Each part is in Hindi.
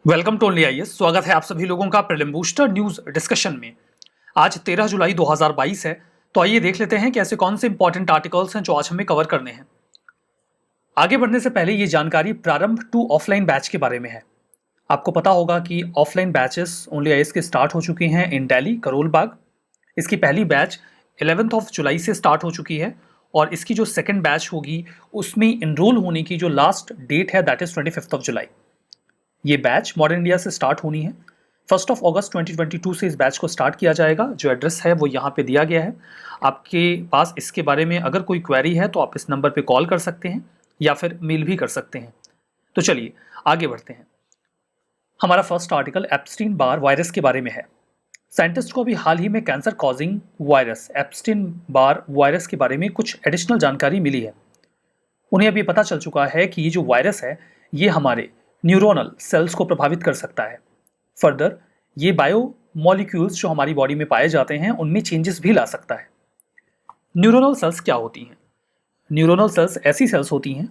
Welcome to only IAS. स्वागत है आप सभी लोगों का प्रीलिम बूस्टर न्यूज डिस्कशन में। आज 13 जुलाई 2022 है, तो आइए देख लेते हैं कि ऐसे कौन से इंपॉर्टेंट आर्टिकल्स हैं जो आज हमें कवर करने हैं। आगे बढ़ने से पहले ये जानकारी प्रारंभ टू ऑफलाइन बैच के बारे में है। आपको पता होगा कि ऑफलाइन बैचेस ओनली आईएएस के स्टार्ट हो चुके हैं इन दिल्ली करोल बाग। इसकी पहली बैच 11 जुलाई से स्टार्ट हो चुकी है और इसकी जो सेकेंड बैच होगी उसमें इनरोल होने की जो लास्ट डेट है दैट इज 25 जुलाई। ये बैच मॉडर्न इंडिया से स्टार्ट होनी है। 1 अगस्त 2022 से इस बैच को स्टार्ट किया जाएगा। जो एड्रेस है वो यहाँ पे दिया गया है। आपके पास इसके बारे में अगर कोई क्वेरी है तो आप इस नंबर पे कॉल कर सकते हैं या फिर मेल भी कर सकते हैं। तो चलिए आगे बढ़ते हैं। हमारा first article Epstein Barr virus के बारे में है। साइंटिस्ट को अभी हाल ही में cancer causing virus Epstein Barr virus के बारे में कुछ एडिशनल जानकारी मिली है। उन्हें अभी पता चल चुका है कि ये जो वायरस है ये हमारे न्यूरोनल सेल्स को प्रभावित कर सकता है। फर्दर ये बायो मॉलिक्यूल्स जो हमारी बॉडी में पाए जाते हैं उनमें चेंजेस भी ला सकता है। न्यूरोनल सेल्स क्या होती हैं? न्यूरोनल सेल्स ऐसी सेल्स होती हैं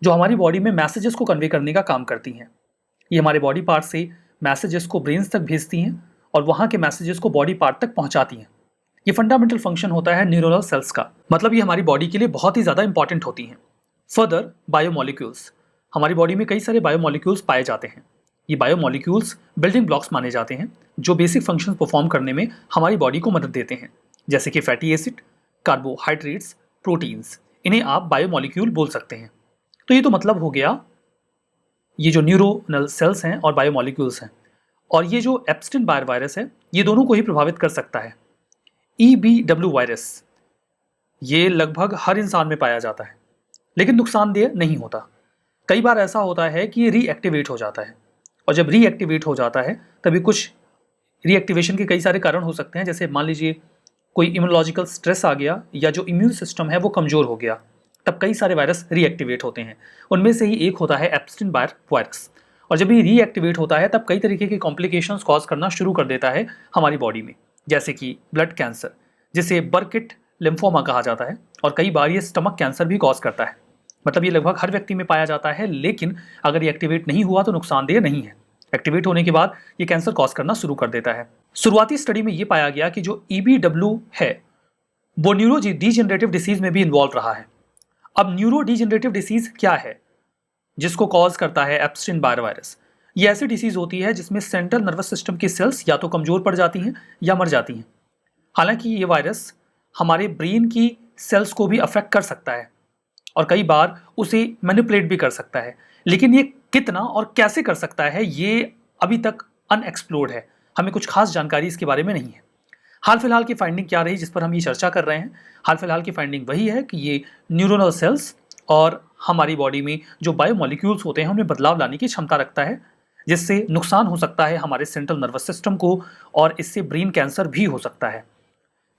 जो हमारी बॉडी में मैसेजेस को कन्वे करने का काम करती हैं। ये हमारे बॉडी पार्ट से मैसेजेस को ब्रेन्स तक भेजती हैं और वहाँ के मैसेजेस को बॉडी पार्ट तक पहुँचाती हैं। ये फंडामेंटल फंक्शन होता है न्यूरोनल सेल्स का, मतलब ये हमारी बॉडी के लिए बहुत ही ज़्यादा इंपॉर्टेंट होती हैं। फर्दर बायोमॉलिक्यूल्स, हमारी बॉडी में कई सारे बायोमॉलिक्यूल्स पाए जाते हैं। ये बायोमॉलिक्यूल्स बिल्डिंग ब्लॉक्स माने जाते हैं जो बेसिक फंक्शंस परफॉर्म करने में हमारी बॉडी को मदद देते हैं, जैसे कि फैटी एसिड, कार्बोहाइड्रेट्स, प्रोटीन्स। इन्हें आप बायोमॉलिक्यूल बोल सकते हैं। तो ये तो मतलब हो गया ये जो न्यूरोनल सेल्स हैं और बायोमॉलिक्यूल्स हैं। और ये जो एप्स्टीन बार वायरस है ये दोनों को ही प्रभावित कर सकता है। EBW वायरस ये लगभग हर इंसान में पाया जाता है लेकिन नुकसानदेह नहीं होता। कई बार ऐसा होता है कि ये रीएक्टिवेट हो जाता है और जब रीएक्टिवेट हो जाता है तभी कुछ रीएक्टिवेशन के कई सारे कारण हो सकते हैं, जैसे मान लीजिए कोई इम्यूनोलॉजिकल स्ट्रेस आ गया या जो इम्यून सिस्टम है वो कमज़ोर हो गया, तब कई सारे वायरस रीएक्टिवेट होते हैं। उनमें से ही एक होता है एप्स्टीन बार वायरस। और जब ये रीएक्टिवेट होता है तब कई तरीके के कॉम्प्लिकेशंस कॉज करना शुरू कर देता है हमारी बॉडी में, जैसे कि ब्लड कैंसर जिसे बर्किट लिम्फोमा कहा जाता है, और कई बार ये स्टमक कैंसर भी कॉज करता है। मतलब ये लगभग हर व्यक्ति में पाया जाता है, लेकिन अगर ये एक्टिवेट नहीं हुआ तो नुकसानदेह नहीं है। एक्टिवेट होने के बाद ये कैंसर कॉज करना शुरू कर देता है। शुरुआती स्टडी में ये पाया गया कि जो EBW है वो न्यूरो डीजेनरेटिव डिसीज में भी इन्वॉल्व रहा है। अब न्यूरो डीजेनरेटिव डिसीज क्या है जिसको कॉज करता है एप्स्टीन बार वायरस? ये ऐसी डिसीज होती है जिसमें सेंट्रल नर्वस सिस्टम की सेल्स या तो कमजोर पड़ जाती हैं या मर जाती हैं। हालांकि ये वायरस हमारे ब्रेन की सेल्स को भी अफेक्ट कर सकता है और कई बार उसे मैनिपुलेट भी कर सकता है, लेकिन ये कितना और कैसे कर सकता है ये अभी तक अनएक्सप्लोर्ड है। हमें कुछ खास जानकारी इसके बारे में नहीं है। हाल फिलहाल की फाइंडिंग क्या रही जिस पर हम ये चर्चा कर रहे हैं? हाल फिलहाल की फाइंडिंग वही है कि ये न्यूरोनल सेल्स और हमारी बॉडी में जो बायोमॉलिक्यूल्स होते हैं उनमें बदलाव लाने की क्षमता रखता है, जिससे नुकसान हो सकता है हमारे सेंट्रल नर्वस सिस्टम को और इससे ब्रेन कैंसर भी हो सकता है।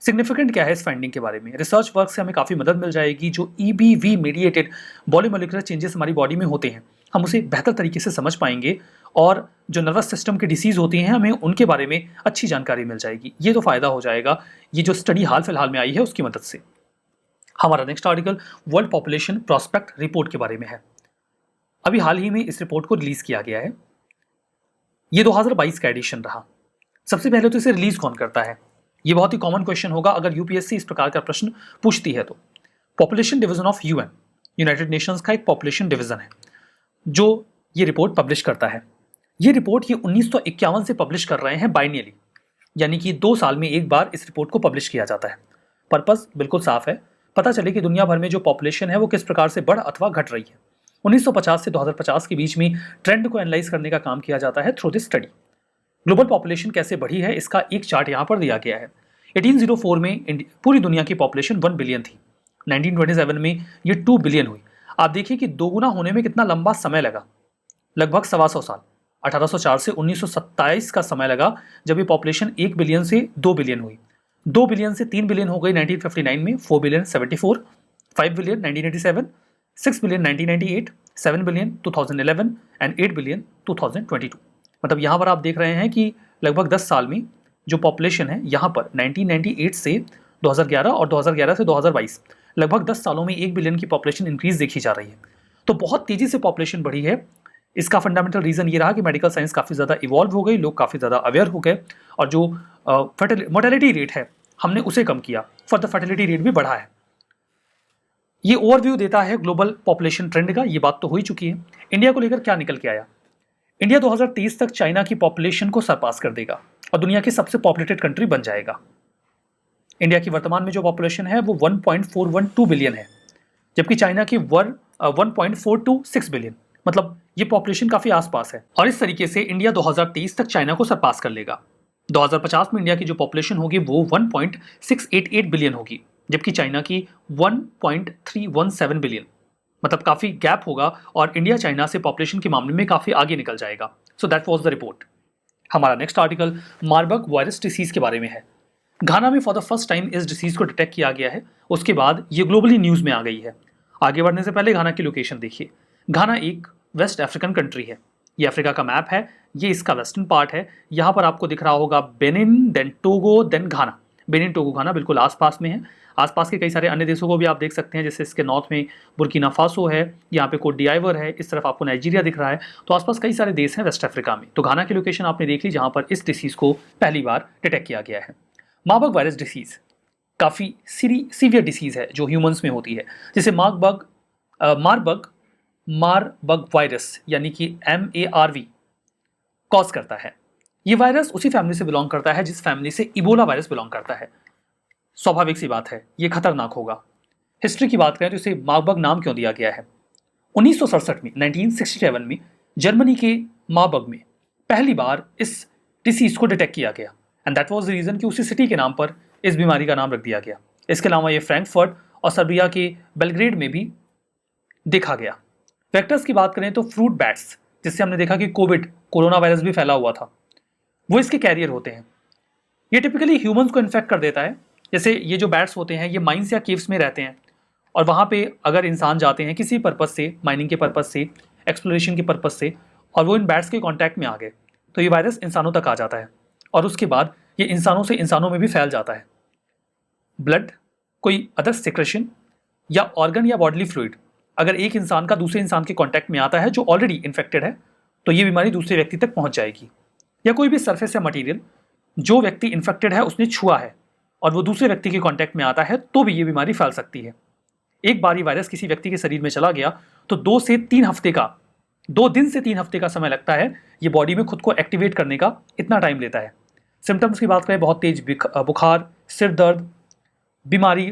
सिग्निफिकेंट क्या है इस फाइंडिंग के बारे में? रिसर्च वर्क से हमें काफ़ी मदद मिल जाएगी। जो EBV मीडिएटेड बॉलीमोलिकुलर चेंजेस हमारी बॉडी में होते हैं हम उसे बेहतर तरीके से समझ पाएंगे और जो नर्वस सिस्टम की डिसीज़ होती हैं हमें उनके बारे में अच्छी जानकारी मिल जाएगी। ये तो फ़ायदा हो जाएगा ये जो स्टडी हाल फिलहाल में आई है उसकी मदद से। हमारा next article world population prospect report के बारे में है। अभी हाल ही में इस रिपोर्ट को रिलीज़ किया गया है। ये 2022 का एडिशन रहा। सबसे पहले तो इसे रिलीज़ कौन करता है? ये बहुत ही कॉमन क्वेश्चन होगा अगर UPSC इस प्रकार का प्रश्न पूछती है तो। Population division of UN, United Nations का एक पॉपुलेशन डिवीजन है जो ये रिपोर्ट पब्लिश करता है। ये रिपोर्ट ये 1951 से पब्लिश कर रहे हैं बाइनियली, यानी कि 2 साल में एक बार इस रिपोर्ट को पब्लिश किया जाता है। पर्पस बिल्कुल साफ है, पता चले कि दुनिया भर में जो पॉपुलेशन है वो किस प्रकार से बढ़ अथवा घट रही है। 1950 से 2050 के बीच में ट्रेंड को एनालाइज करने का काम किया जाता है through this study. Global population कैसे बढ़ी है इसका एक चार्ट यहाँ पर दिया गया है। 1804 में पूरी दुनिया की पॉपुलेशन 1 बिलियन थी। 1927 में ये 2 बिलियन हुई। आप देखिए कि दोगुना होने में कितना लंबा समय लगा, लगभग 125 साल। 1804 से 1927 का समय लगा जब ये पॉपुलेशन 1 बिलियन से 2 बिलियन हुई। 2 बिलियन से 3 बिलियन हो गई 1959 में, 4 billion 74, 5 billion 1987, 6 billion 1998, 7 billion 2011 and 8 billion 2022। मतलब यहाँ पर आप देख रहे हैं कि लगभग 10 साल में जो पॉपुलेशन है यहाँ पर 1998 से 2011 और 2011 से 2022 लगभग 10 सालों में 1 बिलियन की पॉपुलेशन इंक्रीज देखी जा रही है। तो बहुत तेज़ी से पॉपुलेशन बढ़ी है इसका फंडामेंटल रीजन ये रहा कि मेडिकल साइंस काफ़ी ज़्यादा इवॉल्व हो गई, लोग काफ़ी ज़्यादा अवेयर हो गए और जो मोर्टेलिटी रेट है हमने उसे कम किया, फर्दर फर्टिलिटी रेट भी बढ़ा है। ये ओवरव्यू देता है ग्लोबल पॉपुलेशन ट्रेंड का। ये बात तो हो ही चुकी है। इंडिया को लेकर क्या निकल के आया? इंडिया 2030 तक चाइना की पॉपुलेशन को सरपास कर देगा और दुनिया की सबसे पॉपुलेटेड कंट्री बन जाएगा। इंडिया की वर्तमान में जो पॉपुलेशन है वो 1.412 बिलियन है, जबकि चाइना की 1.426 बिलियन, मतलब ये पॉपुलेशन काफी आसपास है। और इस तरीके से इंडिया 2023 तक चाइना को सरपास कर लेगा। 2050 में इंडिया की जो पॉपुलेशन होगी वो 1.688 बिलियन होगी, जबकि चाइना की 1.317 बिलियन, मतलब काफी गैप होगा और इंडिया चाइना से पॉपुलेशन के मामले में काफी आगे निकल जाएगा। So that was the report. हमारा next article Marburg virus disease के बारे में है। घाना में फॉर द फर्स्ट टाइम इस डिसीज को डिटेक्ट किया गया है, उसके बाद ये ग्लोबली न्यूज में आ गई है। आगे बढ़ने से पहले घाना की लोकेशन देखिए। घाना एक वेस्ट अफ्रीकन कंट्री है। ये अफ्रीका का मैप है, ये इसका वेस्टर्न पार्ट है। यहाँ पर आपको दिख रहा होगा बेनिन, देन टोगो, देन घाना। बेनिन, टोगो, घाना बिल्कुल आसपास में है। आसपास के कई सारे अन्य देशों को भी आप देख सकते हैं, जैसे इसके नॉर्थ में बुर्किना फासो है, यहाँ पे कोट डिआइवर है, इस तरफ आपको नाइजीरिया दिख रहा है। तो आसपास कई सारे देश हैं वेस्ट अफ्रीका में। तो घाना की लोकेशन आपने देख ली जहाँ पर इस डिसीज को पहली बार डिटेक्ट किया गया है। मार्बर्ग वायरस डिसीज काफ़ी सीवियर डिसीज है जो ह्यूमंस में होती है, जिसे मार्बर्ग वायरस यानी कि MARV कॉज करता है। ये वायरस उसी फैमिली से बिलोंग करता है जिस फैमिली से इबोला वायरस बिलोंग करता है। स्वाभाविक सी बात है, ये खतरनाक होगा। हिस्ट्री की बात करें तो इसे मार्बर्ग नाम क्यों दिया गया है? 1967 में 1967 में जर्मनी के मार्बर्ग में पहली बार इस डिसीज को डिटेक्ट किया गया and that was the reason कि उसी सिटी के नाम पर इस बीमारी का नाम रख दिया गया। इसके अलावा ये फ्रैंकफर्ट और सर्बिया के बेलग्रेड में भी देखा गया। वेक्टर्स की बात करें तो फ्रूट बैट्स, जिससे हमने देखा कि कोरोना वायरस भी फैला हुआ था, वो इसके कैरियर होते हैं। ये टिपिकली ह्यूमंस को इन्फेक्ट कर देता है। जैसे ये जो बैट्स होते हैं ये माइंस या केव्स में रहते हैं और वहाँ पे अगर इंसान जाते हैं किसी पर्पज़ से, माइनिंग के पर्पज़ से, एक्सप्लोरेशन के पर्पज़ से, और वो इन बैट्स के कांटेक्ट में आ गए तो ये वायरस इंसानों तक आ जाता है और उसके बाद ये इंसानों से इंसानों में भी फैल जाता है। ब्लड, कोई अदर सिक्रेशन या ऑर्गन या बॉडली फ्लूइड अगर एक इंसान का दूसरे इंसान के कांटेक्ट में आता है जो ऑलरेडी इन्फेक्टेड है तो ये बीमारी दूसरे व्यक्ति तक पहुंच जाएगी। या कोई भी सरफेस या मटेरियल जो व्यक्ति इन्फेक्टेड है उसने छुआ है और वो दूसरे व्यक्ति के कांटेक्ट में आता है तो भी ये बीमारी फैल सकती है। एक बार ये वायरस किसी व्यक्ति के शरीर में चला गया तो 2 दिन से 3 हफ्ते का समय लगता है ये बॉडी में खुद को एक्टिवेट करने का, इतना टाइम लेता है। सिम्टम्स की बात करें, बहुत तेज बुखार, सिर दर्द, बीमारी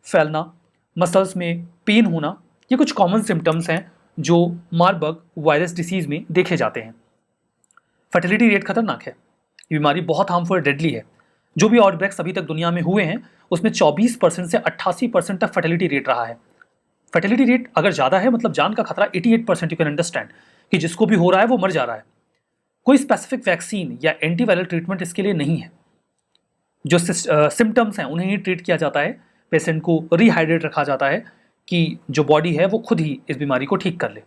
फैलना, मसल्स में पेन होना, ये कुछ कॉमन सिम्टम्स हैं जो मार्बर्ग वायरस डिसीज में देखे जाते हैं। फर्टिलिटी रेट खतरनाक है। ये बीमारी बहुत हार्मफुल, डेडली है। जो भी आउटब्रेक्स अभी तक दुनिया में हुए हैं उसमें 24% से 88% तक फर्टिलिटी रेट रहा है। फर्टिलिटी रेट अगर ज़्यादा है मतलब जान का खतरा 88%। यू कैन अंडरस्टैंड कि जिसको भी हो रहा है वो मर जा रहा है। कोई स्पेसिफिक वैक्सीन या एंटीवायरल ट्रीटमेंट इसके लिए नहीं है। जो सिम्टम्स हैं उन्हें ही ट्रीट किया जाता है। पेशेंट को रिहाइड्रेट रखा जाता है कि जो बॉडी है वो खुद ही इस बीमारी को ठीक कर ले।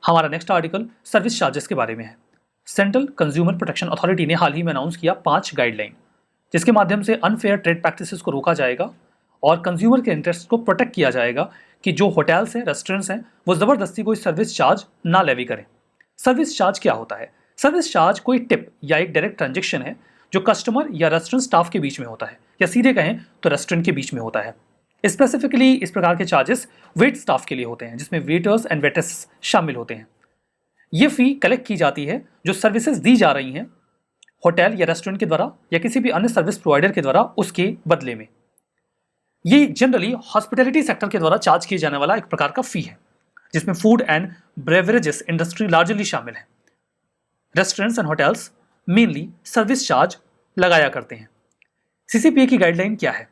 हमारा नेक्स्ट आर्टिकल सर्विस चार्जेस के बारे में है। सेंट्रल कंज्यूमर प्रोटेक्शन अथॉरिटी ने हाल ही में अनाउंस किया 5 गाइडलाइन, जिसके माध्यम से अनफेयर ट्रेड प्रैक्टिसेस को रोका जाएगा और कंज्यूमर के इंटरेस्ट को प्रोटेक्ट किया जाएगा कि जो होटल्स हैं, रेस्टोरेंट्स हैं, वो ज़बरदस्ती कोई सर्विस चार्ज ना लेवी करें। सर्विस चार्ज क्या होता है? सर्विस चार्ज कोई टिप या एक डायरेक्ट ट्रांजेक्शन है जो कस्टमर या रेस्टोरेंट स्टाफ के बीच में होता है, या सीधे कहें तो रेस्टोरेंट के बीच में होता है। स्पेसिफिकली इस प्रकार के चार्जेस वेट स्टाफ के लिए होते हैं, जिसमें वेटर्स एंड वेट्रेस शामिल होते हैं। ये फी कलेक्ट की जाती है जो सर्विसेज दी जा रही हैं होटल या रेस्टोरेंट के द्वारा या किसी भी अन्य सर्विस प्रोवाइडर के द्वारा उसके बदले में। ये जनरली हॉस्पिटैलिटी सेक्टर के द्वारा चार्ज किए जाने वाला एक प्रकार का फी है, जिसमें food and beverages industry largely शामिल है। Restaurants and hotels mainly service charge लगाया करते हैं। CCPA की गाइडलाइन क्या है?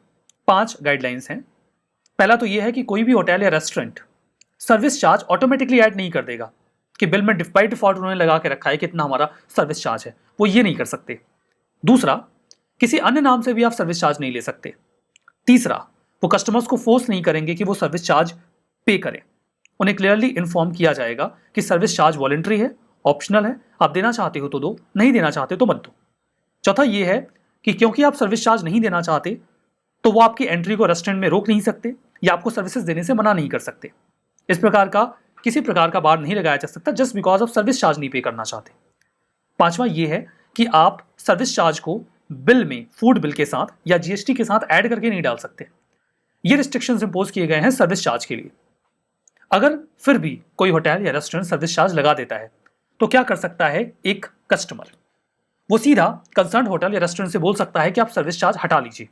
5 गाइडलाइंस हैं। पहला तो यह है कि कोई भी होटल या restaurant service charge automatically add नहीं कर देगा कि बिल में बाय डिफॉल्ट उन्होंने लगा के रखा है कितना हमारा सर्विस चार्ज है, वो ये नहीं कर सकते। दूसरा, किसी अन्य नाम से भी आप सर्विस चार्ज नहीं ले सकते। तीसरा, वो कस्टमर्स को फोर्स नहीं करेंगे कि वो सर्विस चार्ज पे करें। उन्हें क्लियरली इन्फॉर्म किया जाएगा कि सर्विस चार्ज वॉलंटरी है, ऑप्शनल है, आप देना चाहते हो तो दो, नहीं देना चाहते तो मत दो। चौथा ये है कि क्योंकि आप सर्विस चार्ज नहीं देना चाहते तो वो आपकी एंट्री को रेस्टोरेंट में रोक नहीं सकते या आपको सर्विसेज देने से मना नहीं कर सकते। इस प्रकार का किसी प्रकार का बार नहीं लगाया जा सकता जस्ट बिकॉज आप सर्विस चार्ज नहीं पे करना चाहते। पांचवा ये है कि आप सर्विस चार्ज को बिल में फूड बिल के साथ या जीएसटी के साथ ऐड करके नहीं डाल सकते। ये रिस्ट्रिक्शंस इंपोज किए गए हैं सर्विस चार्ज के लिए। अगर फिर भी कोई होटल या रेस्टोरेंट सर्विस चार्ज लगा देता है तो क्या कर सकता है एक कस्टमर? वो सीधा कंसर्न होटल या रेस्टोरेंट से बोल सकता है कि आप सर्विस चार्ज हटा लीजिए।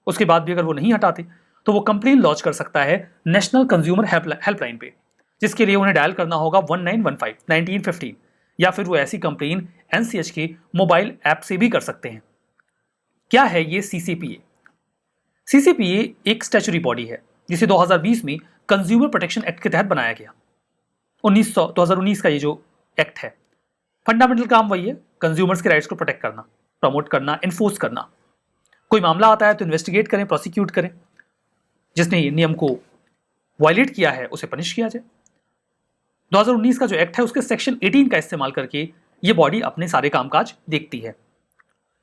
उसके बाद भी अगर वो नहीं हटाते तो वो कंप्लेन लॉन्च कर सकता है नेशनल कंज्यूमर हेल्पलाइन पे, जिसके लिए उन्हें डायल करना होगा 1915 1915, या फिर वो ऐसी कंप्लेन एनसीएच के मोबाइल ऐप से भी कर सकते हैं। क्या है ये सीसीपीए? सीसीपीए एक स्टैच्यूटरी बॉडी है जिसे 2020 में कंज्यूमर प्रोटेक्शन एक्ट के तहत बनाया गया। 2019 का ये जो एक्ट है, फंडामेंटल काम वही है, कंज्यूमर्स के राइट्स को प्रोटेक्ट करना, प्रमोट करना, एनफोर्स करना। कोई मामला आता है तो इन्वेस्टिगेट करें, प्रोसिक्यूट करें, जिसने ये नियम को वायलेट किया है उसे पनिश किया जाए। 2019 का जो एक्ट है उसके सेक्शन 18 का इस्तेमाल करके ये बॉडी अपने सारे कामकाज देखती है।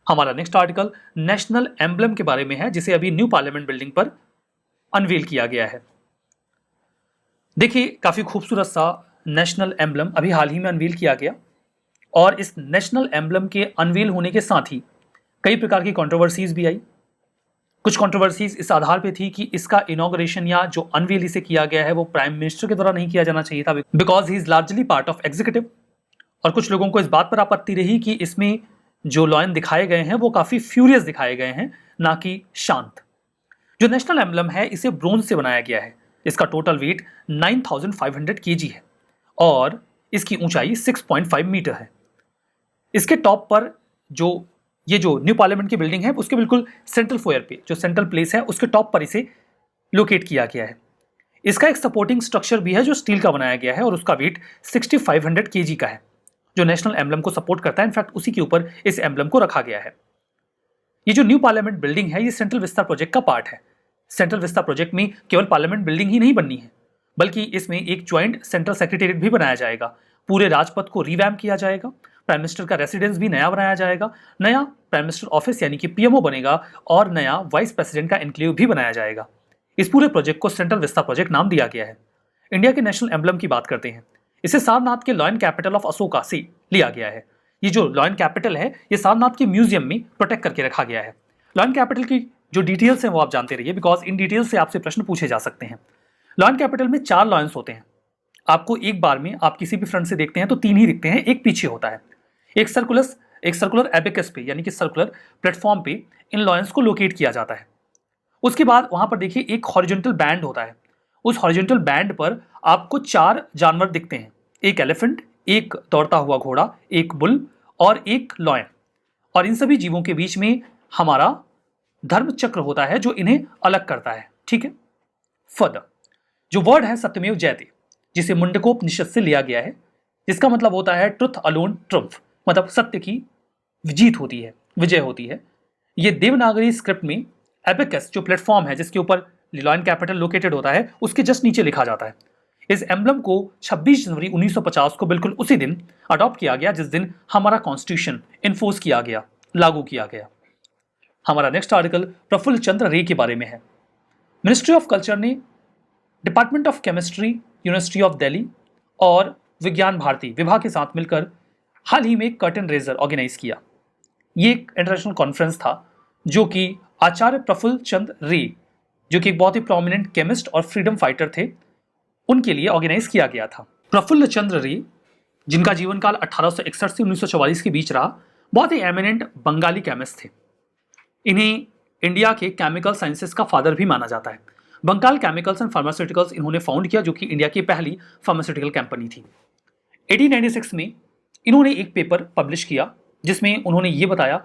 हमारा नेक्स्ट आर्टिकल नेशनल एम्बलम के बारे में है, जिसे अभी न्यू पार्लियामेंट बिल्डिंग पर अनवील किया गया है। देखिए, काफी खूबसूरत सा नेशनल एम्बलम अभी हाल ही में अनवील किया गया, और इस नेशनल एम्बलम के अनवील होने के साथ ही कई प्रकार की कंट्रोवर्सीज भी आई। कुछ कंट्रोवर्सीज इस आधार पे थी कि इसका इनॉग्रेशन या जो अनवील इसे किया गया है वो प्राइम मिनिस्टर के द्वारा नहीं किया जाना चाहिए था, because he is largely part of executive. और कुछ लोगों को इस बात पर आपत्ति रही कि इसमें जो लॉयन दिखाए गए हैं वो काफी फ्यूरियस दिखाए गए हैं, ना कि शांत। जो नेशनल एम्बलम है इसे ब्रोंज से बनाया गया है। इसका टोटल वेट 9500 केजी है और इसकी ऊंचाई 6.5 मीटर है। इसके टॉप पर जो न्यू पार्लियामेंट की बिल्डिंग है उसके बिल्कुल सेंट्रल फोयर पे, जो सेंट्रल प्लेस है उसके टॉप पर इसे लोकेट किया गया है। इसका एक सपोर्टिंग स्ट्रक्चर भी है जो स्टील का बनाया गया है और उसका वेट 6500 केजी का है, जो नेशनल एम्बलम को सपोर्ट करता है। इनफैक्ट उसी के ऊपर इस एम्बलम को रखा गया है। ये जो न्यू पार्लियामेंट बिल्डिंग है ये सेंट्रल विस्ता प्रोजेक्ट का पार्ट है। सेंट्रल विस्ता प्रोजेक्ट में केवल पार्लियामेंट बिल्डिंग ही नहीं बननी है, बल्कि इसमें एक ज्वाइंट सेंट्रल सेक्रेटेरिएट भी बनाया जाएगा। पूरे राजपथ को रिवैम्प किया जाएगा, प्राइम मिनिस्टर का रेसिडेंस भी नया बनाया जाएगा, नया प्राइम मिनिस्टर ऑफिस यानी कि पीएमओ बनेगा और नया वाइस प्रेसिडेंट का एनक्लेव भी बनाया जाएगा। इस पूरे प्रोजेक्ट को सेंट्रल विस्ता प्रोजेक्ट नाम दिया गया है। इंडिया के नेशनल एम्बलम की बात करते हैं। इसे सारनाथ के लॉयन कैपिटल ऑफ अशोका से लिया गया है। ये जो लॉयन कैपिटल है ये सारनाथ के म्यूजियम में प्रोटेक्ट करके रखा गया है। लॉयन कैपिटल की जो डिटेल्स हैं वो आप जानते रहिए, बिकॉज इन डिटेल्स से आपसे प्रश्न पूछे जा सकते हैं। लॉयन कैपिटल में 4 लॉयंस होते हैं। आपको एक बार में आप किसी भी फ्रंट से देखते हैं तो 3 ही दिखते हैं, एक पीछे होता है। एक सर्कुलर एबेकस पे यानी कि सर्कुलर प्लेटफॉर्म पे इन लॉयंस को लोकेट किया जाता है। उसके बाद वहां पर देखिए एक हॉरिजॉन्टल बैंड होता है। उस हॉरिजॉन्टल बैंड पर आपको 4 जानवर दिखते हैं, एक एलिफेंट, एक दौड़ता हुआ घोड़ा, एक बुल और एक लॉयन। और इन सभी जीवों के बीच में हमारा धर्म चक्र होता है जो इन्हें अलग करता है। ठीक है। फर्दर जो वर्ड है सत्यमेव जयते, जिसे मुंडकोपनिषद से लिया गया है, जिसका मतलब होता है ट्रुथ अलोन ट्रुम्फ, मतलब सत्य की जीत होती है, विजय होती है। ये देवनागरी स्क्रिप्ट में एबेकस जो प्लेटफॉर्म है जिसके ऊपर लॉयन कैपिटल लोकेटेड होता है उसके जस्ट नीचे लिखा जाता है। इस एम्बलम को 26 जनवरी 1950 को बिल्कुल उसी दिन अडॉप्ट किया गया जिस दिन हमारा कॉन्स्टिट्यूशन इन्फोर्स किया गया, लागू किया गया। हमारा नेक्स्ट आर्टिकल प्रफुल्ल चंद्र रे के बारे में है। मिनिस्ट्री ऑफ कल्चर ने department of chemistry, university of Delhi और विज्ञान भारती विभाग के साथ मिलकर हाल ही में एक कर्टन रेजर ऑर्गेनाइज किया। ये एक इंटरनेशनल कॉन्फ्रेंस था जो कि आचार्य प्रफुल्ल चंद्र रे, जो कि एक बहुत ही प्रोमिनेंट केमिस्ट और फ्रीडम फाइटर थे, उनके लिए ऑर्गेनाइज किया गया था। प्रफुल्ल चंद्र रे, जिनका जीवन काल 1861 से 1944 के बीच रहा, बहुत ही एमिनेंट बंगाली केमिस्ट थे। इन्हें इंडिया के केमिकल साइंसेस का फादर भी माना जाता है। बंगाल केमिकल्स एंड फार्मास्यूटिकल्स इन्होंने फाउंड किया, जो कि इंडिया की पहली फार्मास्यूटिकल कंपनी थी। 1896 में इन्होंने एक पेपर पब्लिश किया जिसमें उन्होंने ये बताया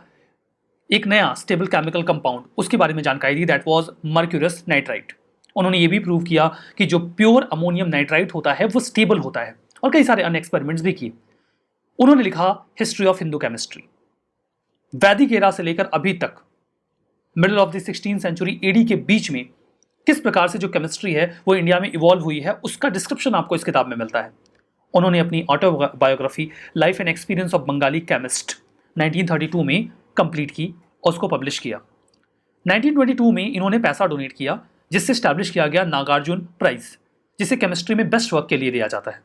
एक नया स्टेबल केमिकल कंपाउंड, उसके बारे में जानकारी दी, दैट वाज मर्क्यूरस नाइट्राइट। उन्होंने ये भी प्रूव किया कि जो प्योर अमोनियम नाइट्राइट होता है वो स्टेबल होता है, और कई सारे अन्य एक्सपेरिमेंट्स भी किए। उन्होंने लिखा history of Hindu chemistry. Vedic era से लेकर अभी तक middle of the 16th century AD के बीच में किस प्रकार से जो केमिस्ट्री है वो इंडिया में इवॉल्व हुई है, उसका डिस्क्रिप्शन आपको इस किताब में मिलता है। उन्होंने अपनी autobiography life and experience of Bengali chemist 1932 में कंप्लीट की और उसको पब्लिश किया। 1922 में इन्होंने पैसा डोनेट किया जिससे स्टैब्लिश किया गया नागार्जुन प्राइज, जिसे केमिस्ट्री में बेस्ट वर्क के लिए दिया जाता है।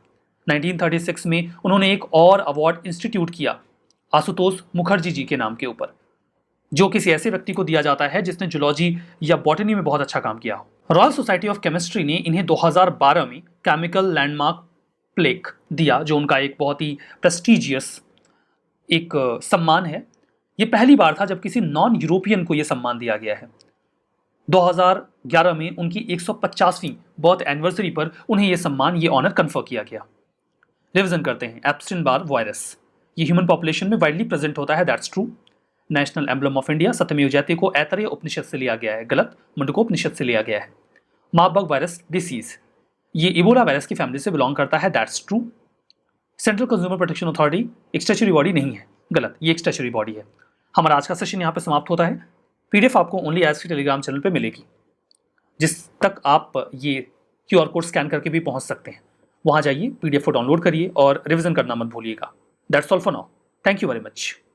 1936 में उन्होंने एक और अवार्ड इंस्टीट्यूट किया आशुतोष मुखर्जी जी के नाम के ऊपर, जो किसी ऐसे व्यक्ति को दिया जाता है जिसने जूलॉजी या बॉटनी में बहुत अच्छा काम किया हो। रॉयल सोसाइटी ऑफ केमिस्ट्री ने इन्हें 2012 में केमिकल लैंडमार्क प्लेक दिया, जो उनका एक बहुत ही प्रेस्टिजियस एक सम्मान है। ये पहली बार था जब किसी नॉन यूरोपियन को यह सम्मान दिया गया है। 2011 में उनकी 150वीं बर्थ एनिवर्सरी पर उन्हें यह सम्मान, ये ऑनर कन्फर किया गया। रिवीजन करते हैं। एप्स्टीन बार वायरस, ये ह्यूमन पॉपुलेशन में वाइडली प्रेजेंट होता है, that's true. National emblem of India, सत्यमेव जयते को ऐतरेय उपनिषद से लिया गया है, गलत, मुंडकोपनिषद से लिया गया है। मार्बर्ग वायरस डिसीज, ये इबोला वायरस की फैमिली से बिलोंग करता है, that's true. Central consumer protection authority एक स्टैच्यूटरी बॉडी नहीं है, गलत, ये एक स्टैच्यूटरी बॉडी है। हमारा आज का सेशन यहाँ पे समाप्त होता है। पीडीएफ आपको ओनली एज के टेलीग्राम चैनल पे मिलेगी, जिस तक आप ये क्यूआर कोड स्कैन करके भी पहुंच सकते हैं। वहां जाइए, पीडीएफ को डाउनलोड करिए और रिवीजन करना मत भूलिएगा। That's all for now, thank you very much.